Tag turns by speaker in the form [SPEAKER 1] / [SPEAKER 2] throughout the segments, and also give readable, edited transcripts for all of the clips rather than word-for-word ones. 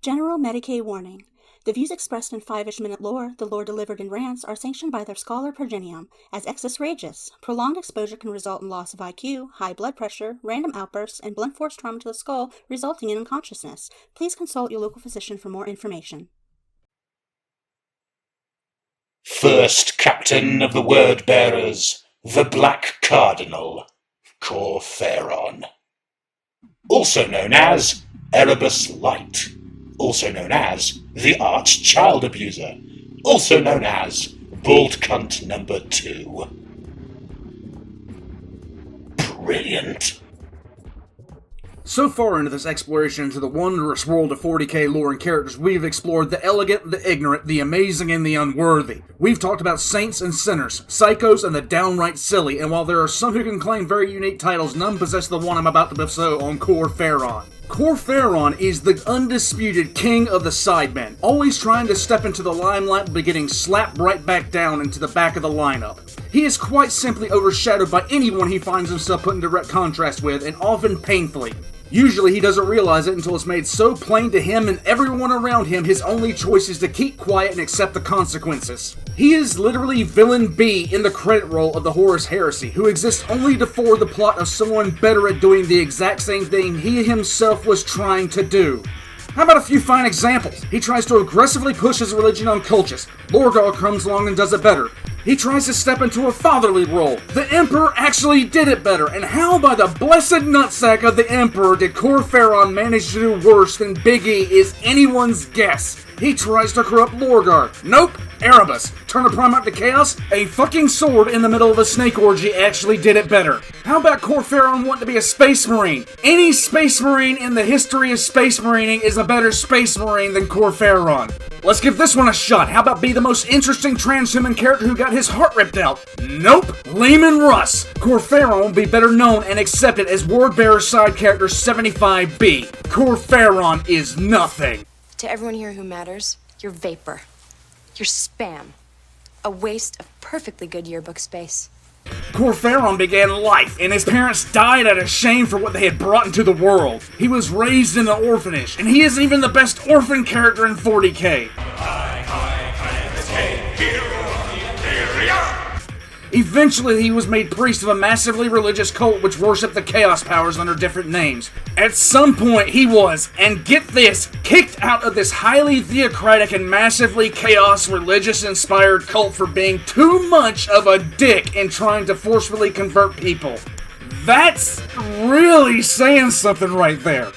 [SPEAKER 1] General Medicaid warning. The views expressed in 5-ish minute lore, the lore delivered in rants, are sanctioned by their scholar Progenium as excess rageous. Prolonged exposure can result in loss of IQ, high blood pressure, random outbursts, and blunt force trauma to the skull, resulting in unconsciousness. Please consult your local physician for more information.
[SPEAKER 2] First Captain of the Word-Bearers, the Black Cardinal, Phaeron. Also known as Erebus Light. Also known as the Arch Child Abuser. Also known as Bald Cunt Number 2. Brilliant.
[SPEAKER 3] So far into this exploration into the wondrous world of 40k lore and characters, we've explored the elegant, the ignorant, the amazing, and the unworthy. We've talked about saints and sinners, psychos and the downright silly, and while there are some who can claim very unique titles, none possess the one I'm about to bestow on Phaeron. Phaeron is the undisputed king of the sidemen, always trying to step into the limelight but getting slapped right back down into the back of the lineup. He is quite simply overshadowed by anyone he finds himself put in direct contrast with, and often painfully. Usually he doesn't realize it until it's made so plain to him and everyone around him his only choice is to keep quiet and accept the consequences. He is literally Villain B in the credit roll of the Horus Heresy, who exists only to forward the plot of someone better at doing the exact same thing he himself was trying to do. How about a few fine examples? He tries to aggressively push his religion on cultists. Lorgar comes along and does it better. He tries to step into a fatherly role. The Emperor actually did it better, and how by the blessed nutsack of the Emperor did Phaeron manage to do worse than Big E is anyone's guess. He tries to corrupt Lorgar. Nope, Erebus. Turn a Primarch to Chaos? A fucking sword in the middle of a snake orgy actually did it better. How about Phaeron wanting to be a Space Marine? Any Space Marine in the history of Space Marining is a better Space Marine than Phaeron. Let's give this one a shot. How about be the most interesting transhuman character who got his heart ripped out? Nope, Lehman Russ. Phaeron will be better known and accepted as Word-Bearer side character 75B. Phaeron is nothing.
[SPEAKER 4] To everyone here who matters, you're vapor. You're spam. A waste of perfectly good yearbook space.
[SPEAKER 3] Phaeron began life, and his parents died out of shame for what they had brought into the world. He was raised in an orphanage, and he isn't even the best orphan character in 40k. Eventually, he was made priest of a massively religious cult which worshipped the Chaos Powers under different names. At some point, he was, and get this, kicked out of this highly theocratic and massively chaos religious-inspired cult for being too much of a dick in trying to forcefully convert people. That's really saying something right there.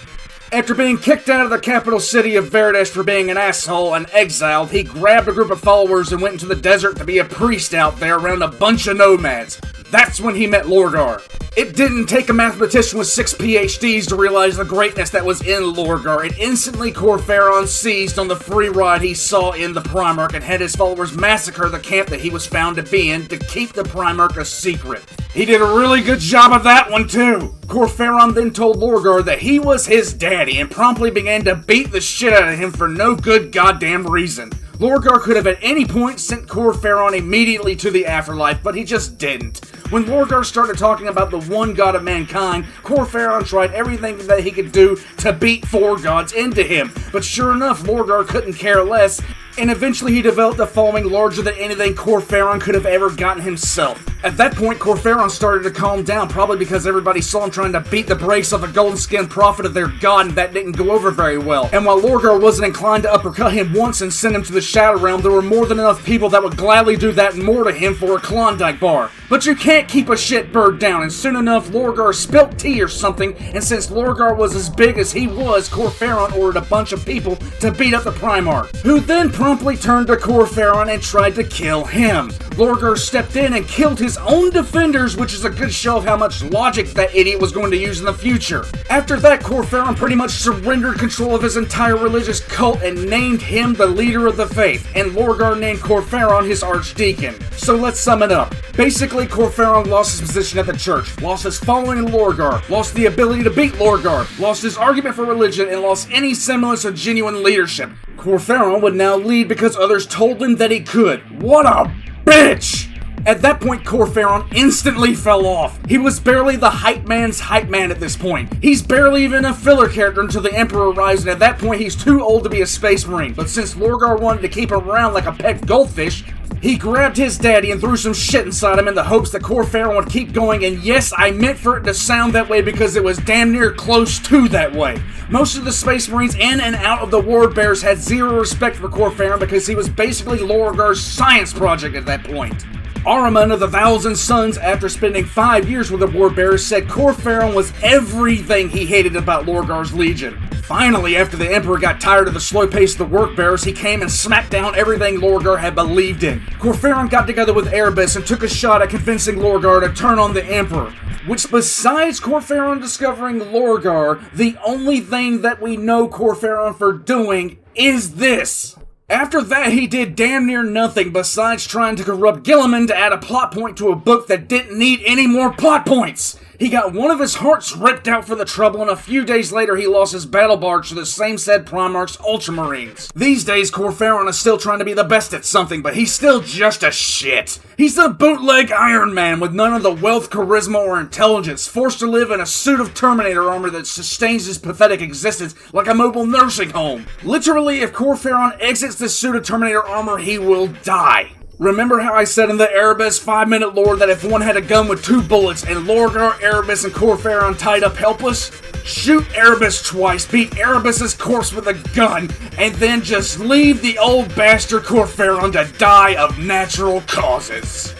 [SPEAKER 3] After being kicked out of the capital city of Verdes for being an asshole and exiled, he grabbed a group of followers and went into the desert to be a priest out there around a bunch of nomads. That's when he met Lorgar. It didn't take a mathematician with 6 PhDs to realize the greatness that was in Lorgar, and instantly Phaeron seized on the free ride he saw in the Primarch and had his followers massacre the camp that he was found to be in to keep the Primarch a secret. He did a really good job of that one too. Phaeron then told Lorgar that he was his daddy and promptly began to beat the shit out of him for no good goddamn reason. Lorgar could have at any point sent Phaeron immediately to the afterlife, but he just didn't. When Lorgar started talking about the one god of mankind, Phaeron tried everything that he could do to beat 4 gods into him. But sure enough, Lorgar couldn't care less, and eventually he developed a following larger than anything Phaeron could have ever gotten himself. At that point, Phaeron started to calm down, probably because everybody saw him trying to beat the brakes off the golden-skinned prophet of their god, and that didn't go over very well. And while Lorgar wasn't inclined to uppercut him once and send him to the Shadow Realm, there were more than enough people that would gladly do that and more to him for a Klondike bar. But you can't keep a shit bird down, and soon enough Lorgar spilt tea or something, and since Lorgar was as big as he was, Phaeron ordered a bunch of people to beat up the Primarch, who then promptly turned to Phaeron and tried to kill him. Lorgar stepped in and killed his own defenders, which is a good show of how much logic that idiot was going to use in the future. After that, Phaeron pretty much surrendered control of his entire religious cult and named him the leader of the faith, and Lorgar named Phaeron his archdeacon. So let's sum it up. Basically, Phaeron lost his position at the church, lost his following in Lorgar, lost the ability to beat Lorgar, lost his argument for religion, and lost any semblance of genuine leadership. Phaeron would now lead because others told him that he could. What a bitch! At that point, Phaeron instantly fell off. He was barely the hype man's hype man at this point. He's barely even a filler character until the Emperor arrives, and at that point he's too old to be a space marine. But since Lorgar wanted to keep him around like a pet goldfish, he grabbed his daddy and threw some shit inside him in the hopes that Phaeron would keep going, and yes, I meant for it to sound that way because it was damn near close to that way. Most of the Space Marines in and out of the Word Bearers had zero respect for Phaeron because he was basically Lorgar's science project at that point. Ahriman of the Thousand Suns, after spending 5 years with the Word Bearers, said Phaeron was everything he hated about Lorgar's Legion. Finally, after the Emperor got tired of the slow pace of the Work Bearers, he came and smacked down everything Lorgar had believed in. Phaeron got together with Erebus and took a shot at convincing Lorgar to turn on the Emperor. Which, besides Phaeron discovering Lorgar, the only thing that we know Phaeron for doing is this. After that, he did damn near nothing besides trying to corrupt Gilliman to add a plot point to a book that didn't need any more plot points. He got one of his hearts ripped out for the trouble, and a few days later he lost his battle barge to the same said Primarch's Ultramarines. These days, Phaeron is still trying to be the best at something, but he's still just a shit. He's a bootleg Iron Man with none of the wealth, charisma, or intelligence, forced to live in a suit of Terminator armor that sustains his pathetic existence like a mobile nursing home. Literally, if Phaeron exits this suit of Terminator armor, he will die. Remember how I said in the Erebus 5-minute lore that if one had a gun with 2 bullets and Lorgar, Erebus, and Phaeron tied up helpless? Shoot Erebus twice, beat Erebus's corpse with a gun, and then just leave the old bastard Phaeron to die of natural causes.